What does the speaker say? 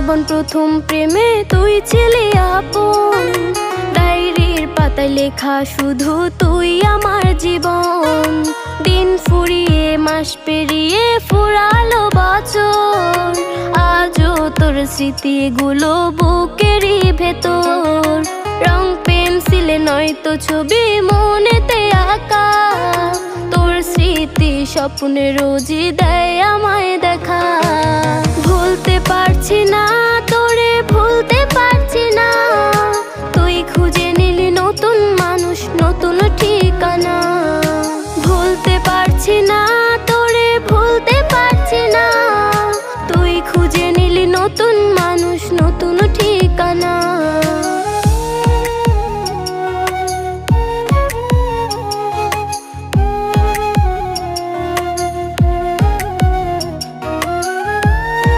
জীবন প্রথম প্রেমে তুই ছিলি আপন, ডায়েরির পাতায় লেখা শুধু তুই আমার জীবন। দিন ফুরিয়ে মাস পেরিয়ে ফুরালো বছর, আজও তোর স্মৃতিগুলো বুকেরই ভেতর। রং পেন্সিলে নয়তো ছবি মনেতে আঁকা, তোর স্মৃতি স্বপ্নে রোজই দেয় আমায় দেখা।